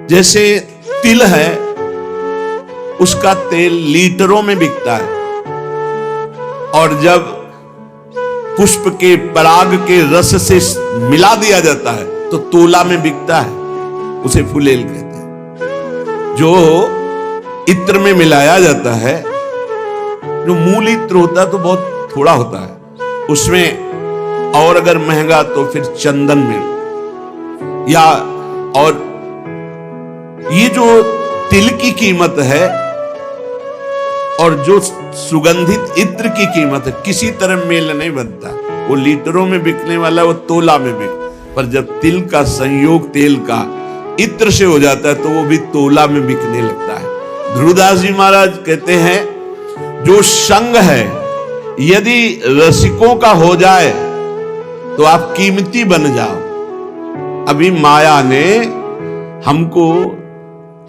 जैसे तिल है, उसका तेल लीटरों में बिकता है, और जब पुष्प के पराग के रस से मिला दिया जाता है तो तोला में बिकता है, उसे फुलेल कहते हैं। जो इत्र में मिलाया जाता है, जो मूल इत्र होता है तो बहुत थोड़ा होता है, उसमें और अगर महंगा तो फिर चंदन में, या और ये जो तिल की कीमत है और जो सुगंधित इत्र की कीमत है, किसी तरह मेल नहीं बनता। वो लीटरों में बिकने वाला वो तोला में बिक, पर जब तिल का संयोग तेल का इत्र से हो जाता है तो वो भी तोला में बिकने लगता है। ध्रुवदास जी महाराज कहते हैं, जो संग है यदि रसिकों का हो जाए तो आप कीमती बन जाओ। अभी माया ने हमको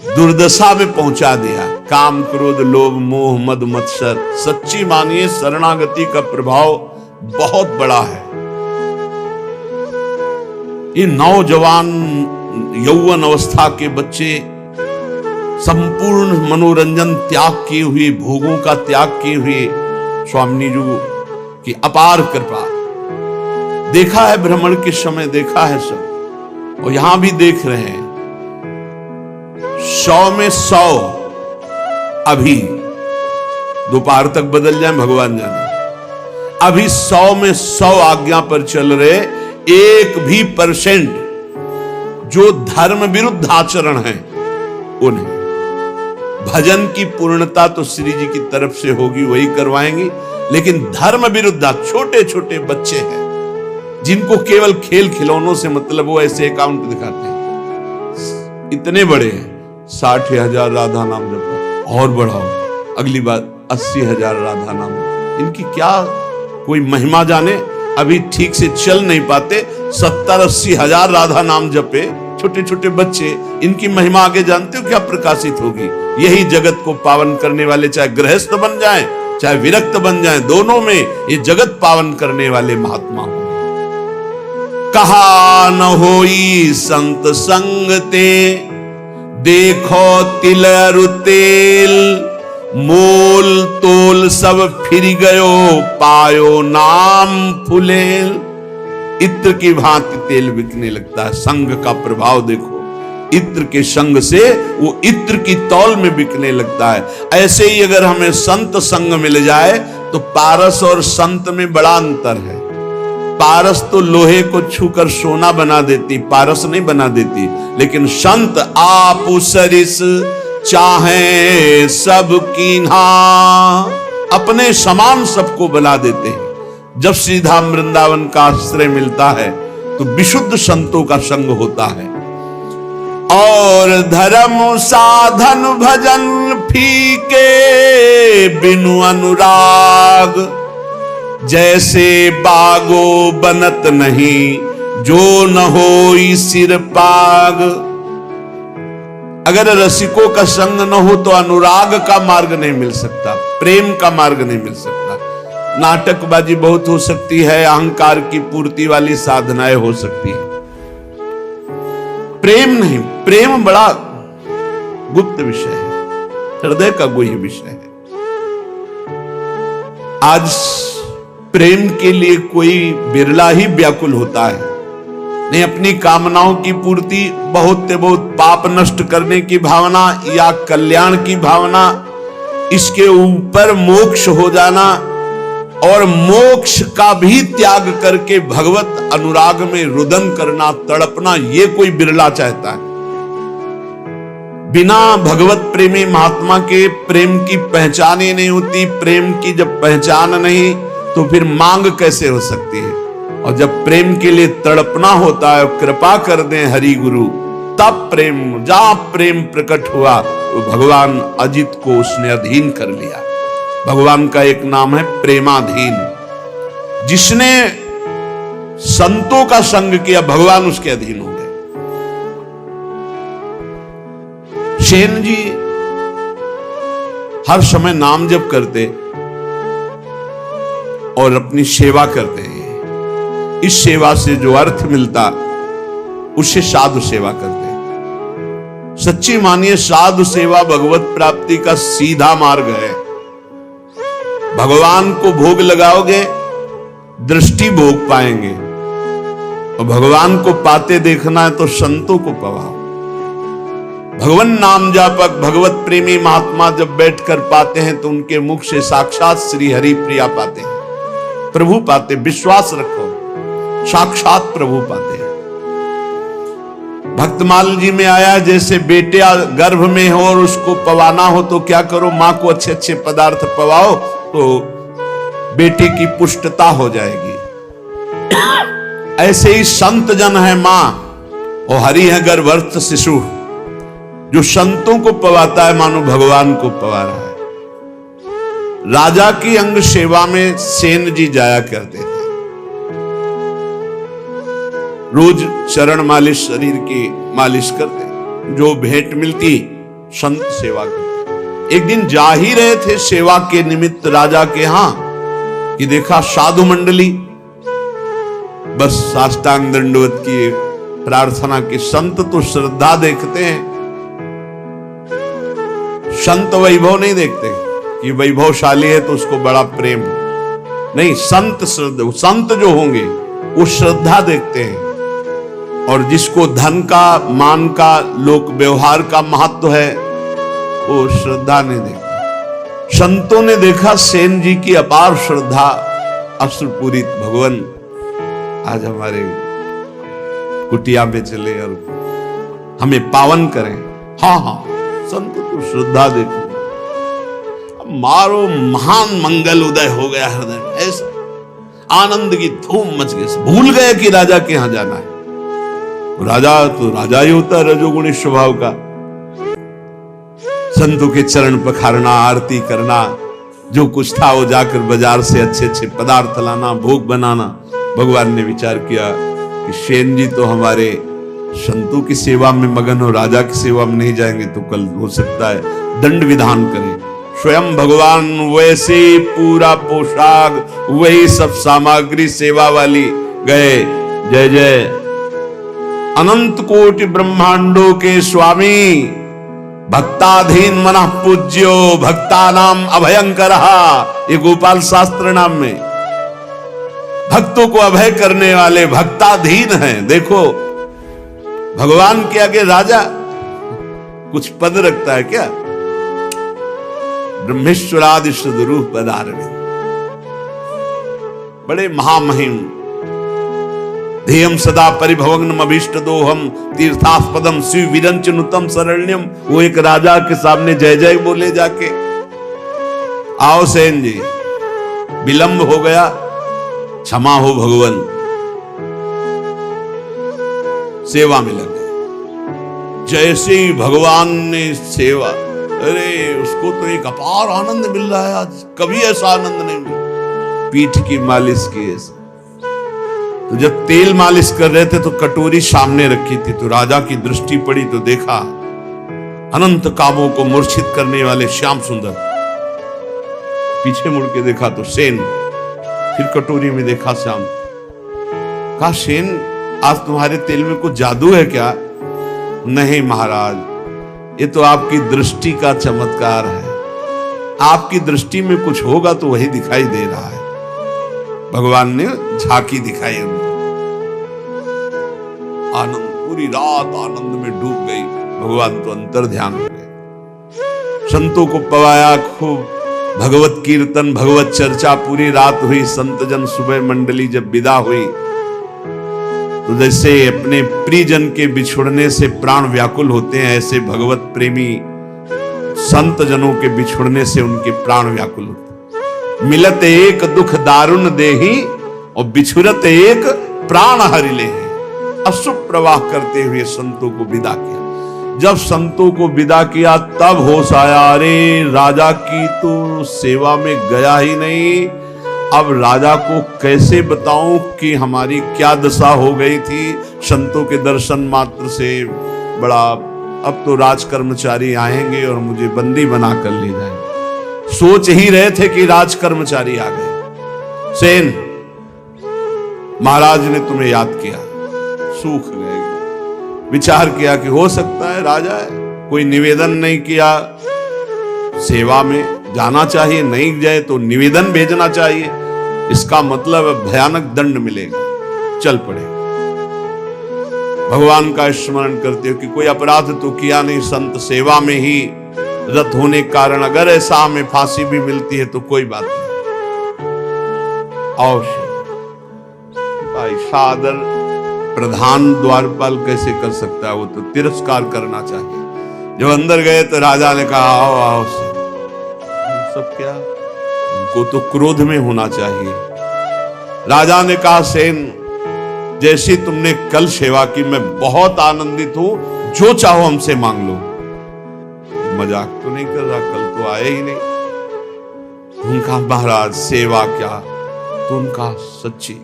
दुर्दशा में पहुंचा दिया। काम, क्रोध, लोभ, मोह, मद, मत्सर। सच्ची मानिए शरणागति का प्रभाव बहुत बड़ा है। ये नौजवान यौवन अवस्था के बच्चे संपूर्ण मनोरंजन त्याग किए हुए, भोगों का त्याग किए हुए, स्वामी जी की अपार कृपा। देखा है भ्रमण के समय, देखा है सब, और यहां भी देख रहे हैं। 100 में 100 अभी दोपहर तक बदल जाए भगवान जाने। अभी 100 में 100 आज्ञा पर चल रहे, 1% जो धर्म विरुद्ध आचरण है उन्हें भजन की पूर्णता तो श्री जी की तरफ से होगी, वही करवाएंगी। लेकिन धर्म विरुद्ध छोटे छोटे बच्चे हैं जिनको केवल खेल खिलौनों से मतलब, वो ऐसे अकाउंट दिखाते हैं। इतने बड़े हैं, 60,000 राधा नाम जपो, और बढ़ाओ, अगली बार 80,000 राधा नाम। इनकी क्या कोई महिमा जाने, अभी ठीक से चल नहीं पाते, 70-80 हजार राधा नाम जपे छोटे छोटे बच्चे। इनकी महिमा आगे जानते हो क्या प्रकाशित होगी? यही जगत को पावन करने वाले, चाहे गृहस्थ बन जाएं चाहे विरक्त बन जाएं, दोनों में ये जगत पावन करने वाले महात्मा होंगे। कहा न होई संत संग ते, देखो तिल अरु तेल, मोल तोल सब फिर गयो, पायो नाम फुलेल। इत्र की भांति तेल बिकने लगता है। संग का प्रभाव देखो, इत्र के संग से वो इत्र की तौल में बिकने लगता है। ऐसे ही अगर हमें संत संग मिल जाए तो पारस और संत में बड़ा अंतर है। पारस तो लोहे को छूकर सोना बना देती, पारस नहीं बना देती, लेकिन संत आप सरिस चाहे सब कीन्हा, अपने समान सबको बना देते हैं। जब सीधा वृंदावन का आश्रय मिलता है तो विशुद्ध संतों का संग होता है। और धर्म साधन भजन फीके बिनु अनुराग, जैसे बागो बनत नहीं जो न होई सिर पाग। अगर रसिकों का संग न हो तो अनुराग का मार्ग नहीं मिल सकता, प्रेम का मार्ग नहीं मिल सकता। नाटकबाजी बहुत हो सकती है, अहंकार की पूर्ति वाली साधनाएं हो सकती है, प्रेम नहीं। प्रेम बड़ा गुप्त विषय है, हृदय का गुह्य विषय है। आज प्रेम के लिए कोई बिरला ही व्याकुल होता है, नहीं अपनी कामनाओं की पूर्ति, बहुत से बहुत पाप नष्ट करने की भावना या कल्याण की भावना, इसके ऊपर मोक्ष हो जाना और मोक्ष का भी त्याग करके भगवत अनुराग में रुदन करना, तड़पना, ये कोई बिरला चाहता है। बिना भगवत प्रेमी महात्मा के प्रेम की पहचान ही नहीं होती। प्रेम की जब पहचान नहीं तो फिर मांग कैसे हो सकती है? और जब प्रेम के लिए तड़पना होता है, कृपा कर दें हरि गुरु, तब प्रेम, जहां प्रेम प्रकट हुआ तो भगवान अजित को उसने अधीन कर लिया। भगवान का एक नाम है प्रेमाधीन। जिसने संतों का संग किया, भगवान उसके अधीन हो गए। सेन जी हर समय नाम जप करते और अपनी सेवा करते हैं। इस सेवा से जो अर्थ मिलता उससे साधु सेवा करते। सच्ची मानिए, साधु सेवा भगवत प्राप्ति का सीधा मार्ग है। भगवान को भोग लगाओगे, दृष्टि भोग पाएंगे, और भगवान को पाते देखना है तो संतों को पवाओ। भगवान नाम जापक भगवत प्रेमी महात्मा जब बैठकर पाते हैं तो उनके मुख से साक्षात श्री हरि प्रिया पाते हैं, प्रभु पाते। विश्वास रखो, साक्षात प्रभु पाते हैं। भक्तमाल जी में आया, जैसे बेटे गर्भ में हो और उसको पवाना हो तो क्या करो, मां को अच्छे अच्छे पदार्थ पवाओ तो बेटे की पुष्टता हो जाएगी। ऐसे ही संत जन है मां और हरि है गर्भस्थ शिशु। जो संतों को पवाता है मानो भगवान को पवा रहा है। राजा की अंग सेवा में सेन जी जाया करते थे, रोज चरण मालिश, शरीर की मालिश करते, जो भेंट मिलती संत सेवा करते। एक दिन जा ही रहे थे सेवा के निमित्त राजा के यहां कि देखा साधु मंडली बस साष्टांग दंडवत की प्रार्थना की। संत तो श्रद्धा देखते हैं, संत वैभव नहीं देखते कि वैभवशाली है तो उसको बड़ा प्रेम नहीं। संत जो होंगे वो श्रद्धा देखते हैं, और जिसको धन का, मान का, लोक व्यवहार का महत्व है वो श्रद्धा नहीं देखते। संतों ने देखा सेन जी की अपार श्रद्धा, अश्रुपूरित। भगवान आज हमारे कुटिया में चले और हमें पावन करें। हाँ हाँ, संत तो श्रद्धा देखो। मारो महान मंगल उदय हो गया हृदय में, ऐसा आनंद की धूम मच गई। भूल गए कि राजा के यहां जाना है। राजा तो राजा ही होता है, रजोगुणी स्वभाव का। संतों के चरण पखारना, आरती करना, जो कुछ था वो जाकर बाजार से अच्छे अच्छे पदार्थ लाना, भोग बनाना। भगवान ने विचार किया कि सेन जी तो हमारे संतों की सेवा में मगन हो, राजा की सेवा में नहीं जाएंगे तो कल हो सकता है दंड विधान करें। स्वयं भगवान वैसे पूरा पोशाक, वही सब सामग्री सेवा वाली गए। जय जय अनंत कोटि ब्रह्मांडों के स्वामी, भक्ताधीन मनः पूज्यो, भक्ता नाम अभयंकर। ये गोपाल शास्त्र नाम में भक्तों को अभय करने वाले भक्ताधीन हैं। देखो भगवान के आगे राजा कुछ पद रखता है क्या? ब्रह्मेश्वरादि सदरूप पदारविंद, बड़े महामहिम। ध्येयम सदा परिभवग्नम अभीष्ट दोहम, तीर्थास्पदम शिव विरंचनुतम शरण्यम। वो एक राजा के सामने जय जय बोले जाके। आओ सेन जी, विलंब हो गया, क्षमा हो भगवान। सेवा में लगे। जैसे ही भगवान ने सेवा, अरे उसको तो एक अपार आनंद मिल रहा है आज, कभी ऐसा आनंद नहीं मिला। पीठ की मालिश की ऐसा। तो जब तेल मालिश कर रहे थे तो कटोरी सामने रखी थी, तो राजा की दृष्टि पड़ी तो देखा अनंत कामों को मूर्छित करने वाले श्याम सुंदर। पीछे मुड़ के देखा तो सेन, फिर कटोरी में देखा श्याम। कहा सेन, आज तुम्हारे तेल में कुछ जादू है क्या? नहीं महाराज, ये तो आपकी दृष्टि का चमत्कार है। आपकी दृष्टि में कुछ होगा तो वही दिखाई दे रहा है। भगवान ने झांकी दिखाई। आनंद, पूरी रात आनंद में डूब गई। भगवान तो अंतर ध्यान हो गए। संतों को पवाया खूब, भगवत कीर्तन, भगवत चर्चा पूरी रात हुई। संत जन सुबह मंडली जब विदा हुई तो जैसे अपने प्रियजन के बिछुड़ने से प्राण व्याकुल होते हैं, ऐसे भगवत प्रेमी संत जनों के बिछुड़ने से उनके प्राण व्याकुल होते। मिलत एक दुख दारुण देही और बिछुरत एक प्राण हरिले। अश्रु प्रवाह करते हुए संतों को विदा किया। जब संतों को विदा किया तब होश आया, अरे राजा की तो सेवा में गया ही नहीं। अब राजा को कैसे बताऊं कि हमारी क्या दशा हो गई थी संतों के दर्शन मात्र से। बड़ा, अब तो राज कर्मचारी आएंगे और मुझे बंदी बना कर ले जाएंगे। सोच ही रहे थे कि राज कर्मचारी आ गए। सेन, महाराज ने तुम्हें याद किया, सूख गए। विचार किया कि हो सकता है राजा है, कोई निवेदन नहीं किया, सेवा में जाना चाहिए, नहीं जाए तो निवेदन भेजना चाहिए, इसका मतलब भयानक दंड मिलेगा, चल पड़े। भगवान का स्मरण करते हो कि कोई अपराध तो किया नहीं, संत सेवा में ही रत होने के कारण अगर ऐसा हमें फांसी भी मिलती है तो कोई बात नहीं। और भाई सादर प्रधान द्वारपाल कैसे कर सकता है, वो तो तिरस्कार करना चाहिए। जब अंदर गए तो राजा ने कहा आओ आओ, सब क्या, उनको तो क्रोध में होना चाहिए। राजा ने कहा सेन, जैसी तुमने कल सेवा की मैं बहुत आनंदित हूं, जो चाहो हमसे मांग लो। मजाक तो नहीं कर रहा, कल तो आए ही नहीं। उनका महाराज सेवा क्या, तो उनका सच्ची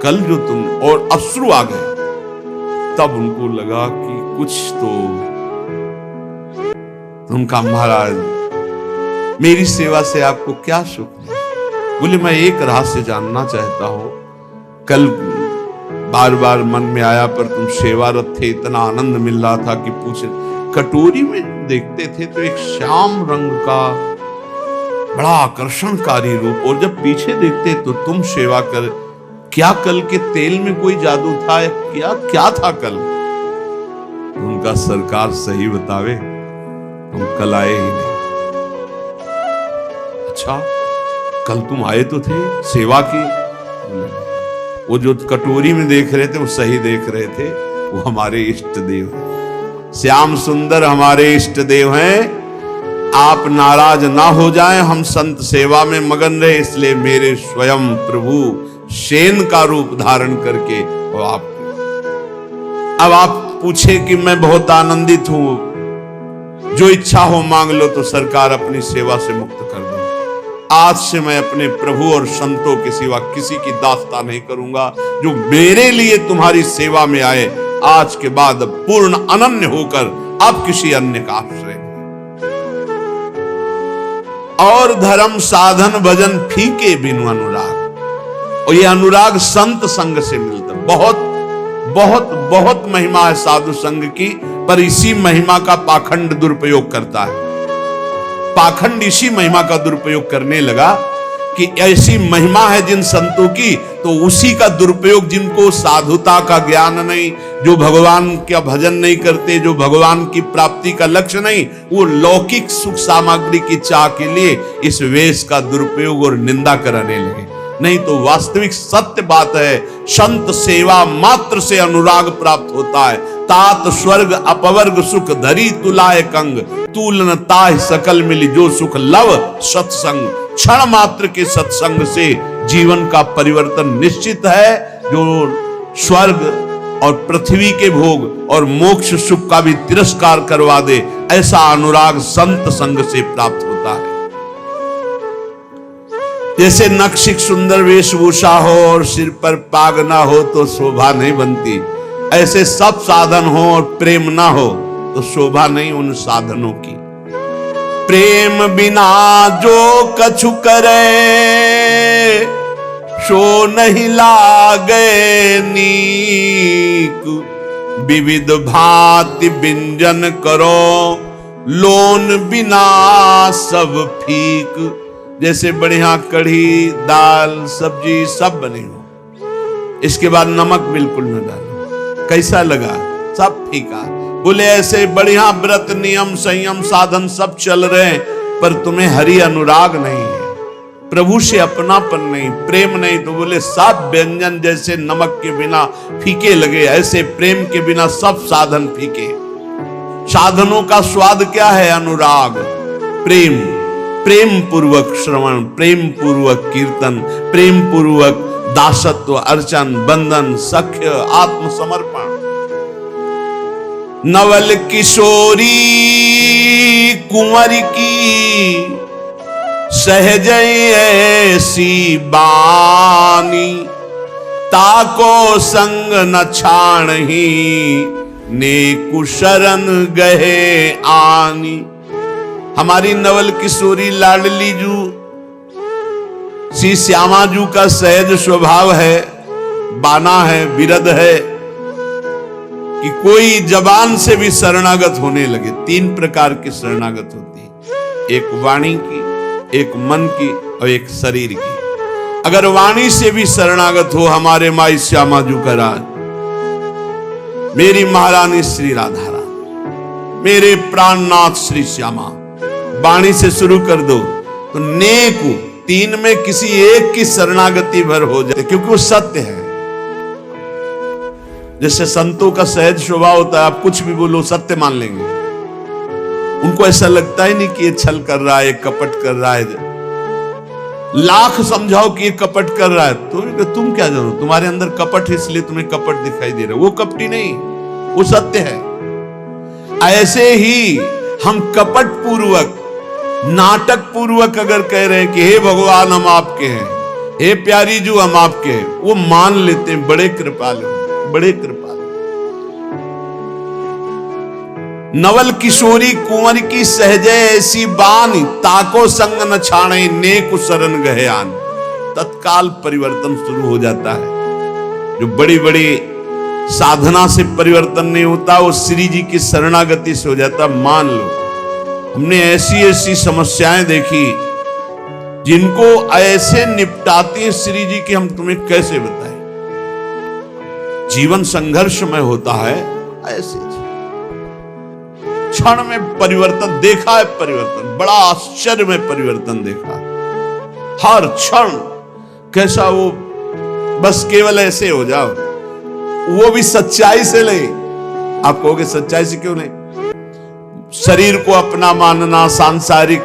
कल जो तुम, और अश्रु आ गए, तब उनको लगा कि कुछ तो। उनका महाराज, मेरी सेवा से आपको क्या सुख है? बोले मैं एक रहस्य जानना चाहता हूं, कल बार बार मन में आया पर तुम सेवारत थे, इतना आनंद मिल रहा था कि पूछे। कटोरी में देखते थे तो एक श्याम रंग का बड़ा आकर्षणकारी रूप, और जब पीछे देखते तो तुम सेवा कर, क्या कल के तेल में कोई जादू था या क्या था कल? उनका सरकार सही बतावे, तुम कल आए ही नहीं। अच्छा, कल तुम आए तो थे, सेवा की। वो जो कटोरी में देख रहे थे वो सही देख रहे थे, वो हमारे इष्ट देव हैं, श्याम सुंदर हमारे इष्ट देव हैं। आप नाराज ना हो जाएं, हम संत सेवा में मगन रहे, इसलिए मेरे स्वयं प्रभु सेन का रूप धारण करके अब आप पूछे कि मैं बहुत आनंदित हूं, जो इच्छा हो मांग लो, तो सरकार अपनी सेवा से मुक्त कर दो। आज से मैं अपने प्रभु और संतों के सिवा किसी की दास्ता नहीं करूंगा, जो मेरे लिए तुम्हारी सेवा में आए, आज के बाद पूर्ण अनन्य होकर अब किसी अन्य का आश्रय नहीं। और धर्म साधन भजन फीके बिनु अनुराग, और ये अनुराग संत संग से मिलता। बहुत बहुत बहुत महिमा है साधु संग की, पर इसी महिमा का पाखंड दुरुपयोग करता है। पाखंड इसी महिमा का दुरुपयोग करने लगा कि ऐसी महिमा है जिन संतों की, तो उसी का दुरुपयोग, जिनको साधुता का ज्ञान नहीं, जो भगवान का भजन नहीं करते, जो भगवान की प्राप्ति का लक्ष्य नहीं, वो लौकिक सुख सामग्री की चाह के लिए इस वेश का दुरुपयोग और निंदा कराने लगे। नहीं तो वास्तविक सत्य बात है, संत सेवा मात्र से अनुराग प्राप्त होता है। तात स्वर्ग अपवर्ग सुख धरी तुलाए कंग, तूलन ताह सकल मिली जो सुख लव सत्संग। क्षण मात्र के सत्संग से जीवन का परिवर्तन निश्चित है, जो स्वर्ग और पृथ्वी के भोग और मोक्ष सुख का भी तिरस्कार करवा दे, ऐसा अनुराग संत संग से प्राप्त होता है। जैसे नक्शिक सुंदर वेशभूषा हो और सिर पर पाग ना हो तो शोभा नहीं बनती, ऐसे सब साधन हो और प्रेम ना हो तो शोभा नहीं उन साधनों की। प्रेम बिना जो कछु करे, सो नहीं लागे नीक। विविध भांति व्यंजन करो, लोन बिना सब फीक। जैसे बढ़िया कढ़ी दाल सब्जी सब बने हो, इसके बाद नमक बिल्कुल न डालो, कैसा लगा? सब फीका। बोले ऐसे बढ़िया व्रत नियम संयम साधन सब चल रहे हैं, पर तुम्हें हरि अनुराग नहीं है, प्रभु से अपनापन नहीं, प्रेम नहीं, तो बोले सब व्यंजन जैसे नमक के बिना फीके लगे, ऐसे प्रेम के बिना सब साधन फीके। साधनों का स्वाद क्या है? अनुराग, प्रेम, प्रेम पूर्वक श्रवण, प्रेम पूर्वक कीर्तन, प्रेम पूर्वक दासत्व, अर्चन, बंधन, सख्य, आत्मसमर्पण। नवल किशोरी कुंवर की सहज ऐसी बानी, ताको संग न छाणही ने कुशरण गहे आनी। हमारी नवल किशोरी लाडली जू श्री श्यामा जू का सहज स्वभाव है, बाना है, विरध है, कि कोई जबान से भी शरणागत होने लगे। 3 प्रकार की शरणागत होती है, एक वाणी की, एक मन की और एक शरीर की। अगर वाणी से भी शरणागत हो, हमारे माई श्यामा जू का राज, मेरी महारानी श्री राधा रानी, मेरे प्राणनाथ श्री श्यामा, वाणी से शुरू कर दो तो नेक 3 में किसी एक की शरणागति भर हो जाए, क्योंकि वो सत्य है। जैसे संतों का सहज स्वभाव होता है, आप कुछ भी बोलो सत्य मान लेंगे। उनको ऐसा लगता ही नहीं कि ये छल कर रहा है, कपट कर रहा है। लाख समझाओ कि ये कपट कर रहा है तो तुम क्या जानो, तुम्हारे अंदर कपट है इसलिए तुम्हें कपट दिखाई दे रहा है। वो कपटी नहीं, वो सत्य है। ऐसे ही हम कपट पूर्वक, नाटक पूर्वक अगर कह रहे हैं कि हे भगवान हम आपके हैं, हे प्यारी जू हम आपके हैं, वो मान लेते हैं। बड़े कृपालु, बड़े कृपालु। नवल किशोरी कुंवर की सहजे ऐसी बानी, ताको संग न छाणे नेक शरण गहे आन। तत्काल परिवर्तन शुरू हो जाता है। जो बड़ी बड़ी साधना से परिवर्तन नहीं होता, वो श्री जी की शरणागति से हो जाता। मान लो, हमने ऐसी ऐसी समस्याएं देखी जिनको ऐसे निपटाती है श्री जी की, हम तुम्हें कैसे बताएं। जीवन संघर्षमय होता है, ऐसे क्षण में परिवर्तन देखा है। परिवर्तन बड़ा आश्चर्य में परिवर्तन देखा। हर क्षण कैसा वो, बस केवल ऐसे हो जाओ, वो भी सच्चाई से ले। आप कहोगे सच्चाई से क्यों नहीं? शरीर को अपना मानना, सांसारिक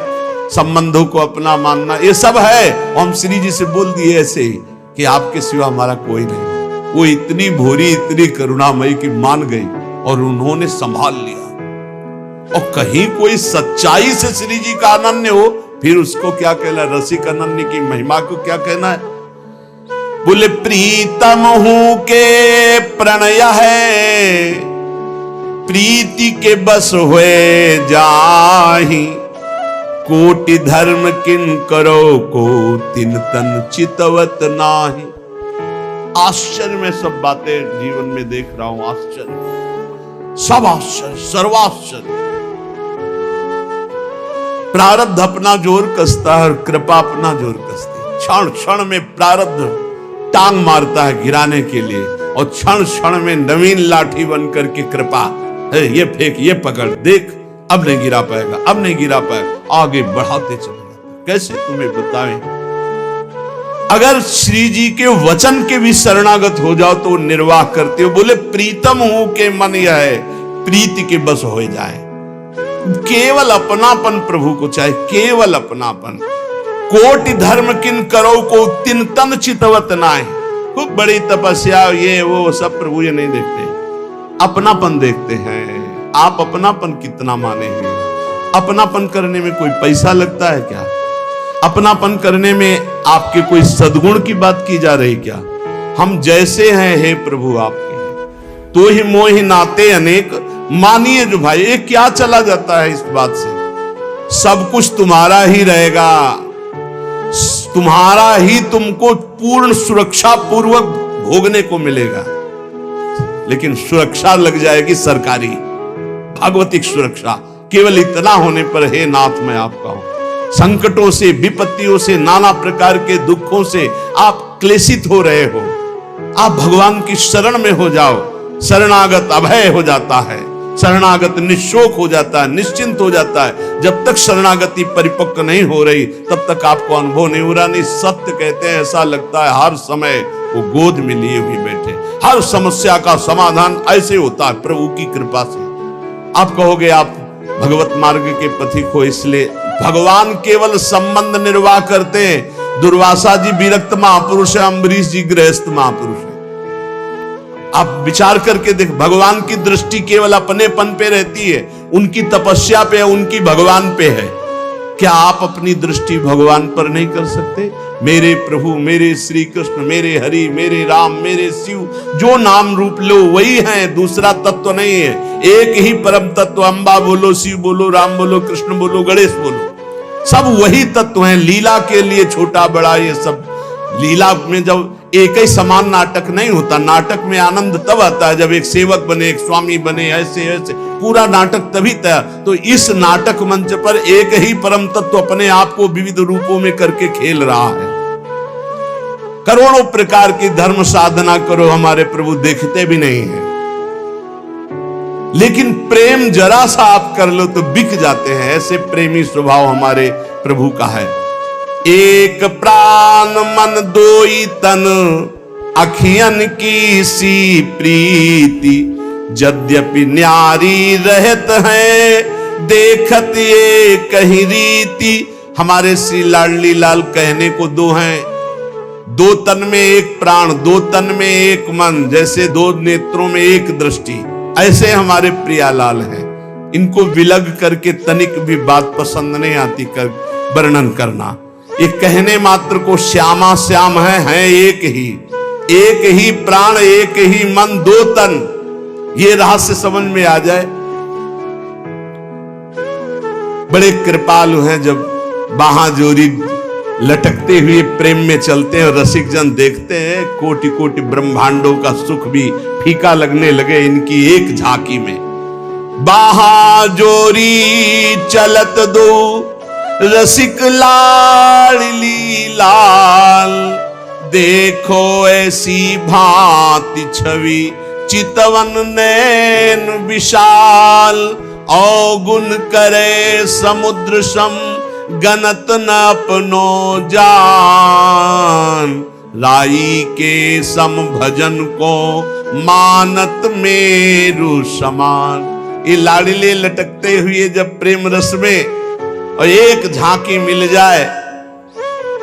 संबंधों को अपना मानना, ये सब है। हम श्री जी से बोल दिए ऐसे ही कि आपके सिवा हमारा कोई नहीं। वो इतनी भोरी, इतनी करुणामयी की मान गई और उन्होंने संभाल लिया। और कहीं कोई सच्चाई से श्री जी का अनन्य हो, फिर उसको क्या कहना? रसिक अनन्य की महिमा को क्या कहना है? बोले प्रीतम हूं के प्रणय है, प्रीति के बस हुए जाहि, कोटि धर्म किन करो को तिन तन चितवत नाही। आश्चर्य में सब बातें जीवन में देख रहा हूं, आश्चर्य, सब आश्चर्य, सर्वाश्चर्य। प्रारब्ध अपना जोर कसता है और कृपा अपना जोर कसती है। क्षण क्षण में प्रारब्ध टांग मारता है गिराने के लिए, और क्षण क्षण में नवीन लाठी बनकर के कृपा, ये फेंक, ये पकड़, देख अब नहीं गिरा पाएगा, अब नहीं गिरा पाएगा, आगे बढ़ाते चले जाते। कैसे तुम्हें बताएं? अगर श्री जी के वचन के भी शरणागत हो जाओ तो निर्वाह करते हो। बोले प्रीतम हूं के मन यह है, प्रीति के बस हो जाए। केवल अपनापन प्रभु को चाहे, केवल अपनापन। कोटि धर्म किन करो को तिन तन चितवत नाय। खूब बड़ी तपस्या, ये वो सब प्रभु ये नहीं देखते, अपनापन देखते हैं। आप अपनापन कितना माने हैं? अपनापन करने में कोई पैसा लगता है क्या? अपनापन करने में आपके कोई सद्गुण की बात की जा रही क्या? हम जैसे हैं हे प्रभु आपके, तो ही मोहि नाते अनेक। मानिए जो भाई, ये क्या चला जाता है इस बात से? सब कुछ तुम्हारा ही रहेगा, तुम्हारा ही तुमको पूर्ण सुरक्षा पूर्वक भोगने को मिलेगा। लेकिन सुरक्षा लग जाएगी सरकारी, भगवतिक सुरक्षा। केवल इतना होने पर हे नाथ मैं आपका हूं। संकटों से, विपत्तियों से, नाना प्रकार के दुखों से आप क्लेशित हो रहे हो, आप भगवान की शरण में हो जाओ। शरणागत अभय हो जाता है, शरणागत निशोक हो जाता है, निश्चिंत हो जाता है। जब तक शरणागति परिपक्व नहीं हो रही तब तक आपको अनुभव नहीं हो रहा। नहीं, सत्य कहते हैं, ऐसा लगता है हर समय वो गोद में लिए हुए बैठे। हर समस्या का समाधान ऐसे होता है प्रभु की कृपा से। आप कहोगे आप भगवत मार्ग के पथिक हो, इसलिए भगवान केवल संबंध निर्वाह करते हैं। दुर्वासा जी विरक्त महापुरुष है, अम्बरीश जी गृहस्थ महापुरुष है। आप विचार करके देख, भगवान की दृष्टि केवल अपनेपन पे रहती है, उनकी तपस्या पे, उनकी भगवान पे है। क्या आप अपनी दृष्टि भगवान पर नहीं कर सकते? मेरे प्रभु, मेरे श्री कृष्ण, मेरे हरि, मेरे राम, मेरे शिव, जो नाम रूप लो वही है, दूसरा तत्व नहीं है। एक ही परम तत्व, अम्बा बोलो, शिव बोलो, राम बोलो, कृष्ण बोलो, गणेश बोलो, सब वही तत्व हैं। लीला के लिए छोटा बड़ा ये सब, लीला में जब एक ही समान नाटक नहीं होता। नाटक में आनंद तब आता है जब एक सेवक बने, एक स्वामी बने, ऐसे ऐसे पूरा नाटक तभी तैयार। तो इस नाटक मंच पर एक ही परम तत्व अपने आप को विविध रूपों में करके खेल रहा है। करोड़ों प्रकार की धर्म साधना करो, हमारे प्रभु देखते भी नहीं है, लेकिन प्रेम जरा सा आप कर लो तो बिक जाते हैं। ऐसे प्रेमी स्वभाव हमारे प्रभु का है। एक प्राण मन दोई तन, अखियन की सी प्रीति, यद्यपि न्यारी रहत है, देखत ये कहीं रीति। हमारे श्री लाडली लाल कहने को दो हैं, दो तन में एक प्राण, दो तन में एक मन, जैसे दो नेत्रों में एक दृष्टि, ऐसे हमारे प्रियालाल हैं। इनको विलग करके तनिक भी बात पसंद नहीं आती कर वर्णन करना। ये कहने मात्र को श्यामा श्याम हैं एक ही प्राण, एक ही मन, दो तन। ये रहस्य समझ में आ जाए। बड़े कृपालु हैं, जब बाहां जोरी लटकते हुए प्रेम में चलते हैं, रसिक जन देखते हैं, कोटि कोटि ब्रह्मांडों का सुख भी फीका लगने लगे इनकी एक झांकी में। बाहां जोरी चलत दो, रसिक लाडली लाल, देखो ऐसी भांति छवि, चितवन नैन विशाल, अवगुण करे समुद्र सम, गनत न अपनो जान, राई के सम भजन को मानत मेरु समान। ये लाडले लटकते हुए जब प्रेम रस में और एक झांकी मिल जाए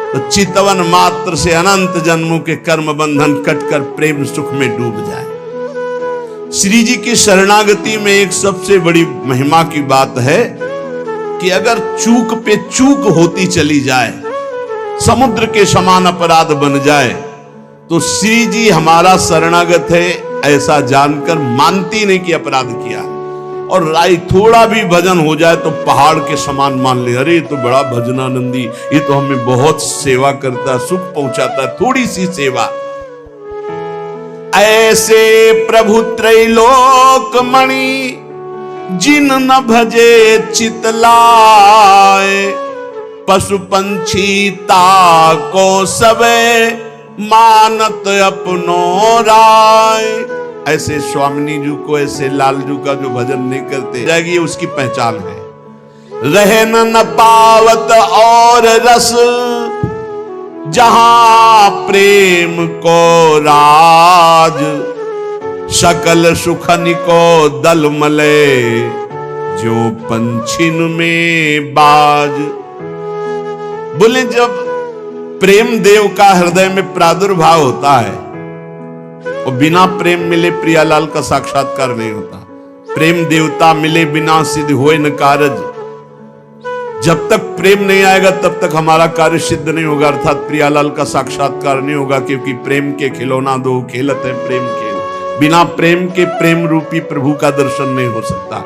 तो चितवन मात्र से अनंत जन्मों के कर्म बंधन कटकर प्रेम सुख में डूब जाए। श्री जी की शरणागति में एक सबसे बड़ी महिमा की बात है कि अगर चूक पे चूक होती चली जाए, समुद्र के समान अपराध बन जाए, तो श्री जी हमारा शरणागत है ऐसा जानकर मानती नहीं कि अपराध किया। और राई थोड़ा भी भजन हो जाए तो पहाड़ के समान मान ले, अरे ये तो बड़ा भजनानंदी, ये तो हमें बहुत सेवा करता, सुख पहुंचाता, थोड़ी सी सेवा। ऐसे प्रभु त्रैलोक मणि, जिन न भजे चितलाए, पशु पंछी ताको सबे, मानत अपनो राय। ऐसे स्वामिनी जी को, ऐसे लाल जी का जो भजन नहीं करते जाएगी, उसकी पहचान है। रहन न पावत और रस, जहां प्रेम को राज, सकल सुखन को दल मले, जो पंछिन में बाज। बोले जब प्रेम देव का हृदय में प्रादुर्भाव होता है, और बिना प्रेम मिले प्रियालाल का साक्षात्कार नहीं होता। प्रेम देवता मिले बिना सिद्ध होए न कारज। जब तक प्रेम नहीं आएगा तब तक हमारा कार्य सिद्ध नहीं होगा, अर्थात प्रियालाल का साक्षात्कार नहीं होगा, क्योंकि प्रेम के खिलौना दो खेलत है प्रेम खेल। बिना प्रेम के प्रेम रूपी प्रभु का दर्शन नहीं हो सकता।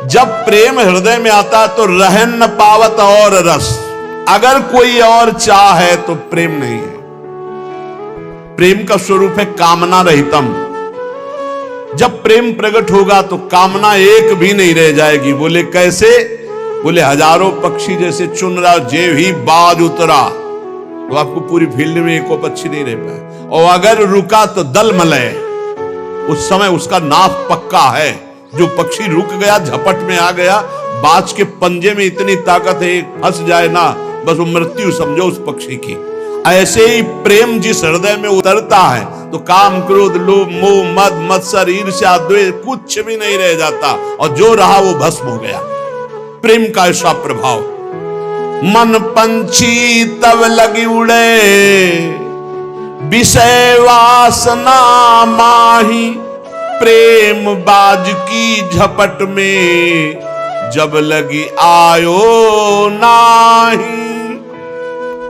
जब प्रेम हृदय में आता तो रहन न पावत और रस, अगर कोई और चाह है तो प्रेम नहीं है। प्रेम का स्वरूप है कामना रहितम। जब प्रेम प्रकट होगा तो कामना एक भी नहीं रह जाएगी। बोले कैसे? बोले हजारों पक्षी जैसे चुन रहा, जेव ही बाज उतरा तो आपको पूरी फील्ड में एक पक्षी नहीं रह पाया, और अगर रुका तो दल मलय, उस समय उसका नाश पक्का है। जो पक्षी रुक गया, झपट में आ गया, बाज के पंजे में इतनी ताकत है, फंस जाए ना बस वो मृत्यु समझो उस पक्षी की। ऐसे ही प्रेम जिस हृदय में उतरता है तो काम क्रोध लोभ मोह मद मत्सर ईर्ष्या द्वेष कुछ भी नहीं रह जाता, और जो रहा वो भस्म हो गया। प्रेम का ऐसा प्रभाव। मन पंछी तब लगी उड़े, विषय वासना माही, प्रेम बाज की झपट में, जब लगी आयो नाही।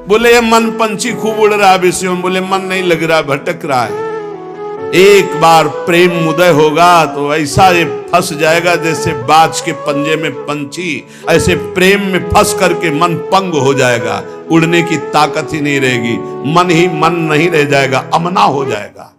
बोले ये मन पंछी खूब उड़ रहा है विषयों में, बोले मन नहीं लग रहा, भटक रहा है। एक बार प्रेम उदय होगा तो ऐसा ये फंस जाएगा जैसे बाज के पंजे में पंछी, ऐसे प्रेम में फंस करके मन पंग हो जाएगा, उड़ने की ताकत ही नहीं रहेगी, मन ही मन नहीं रह जाएगा, अमना हो जाएगा।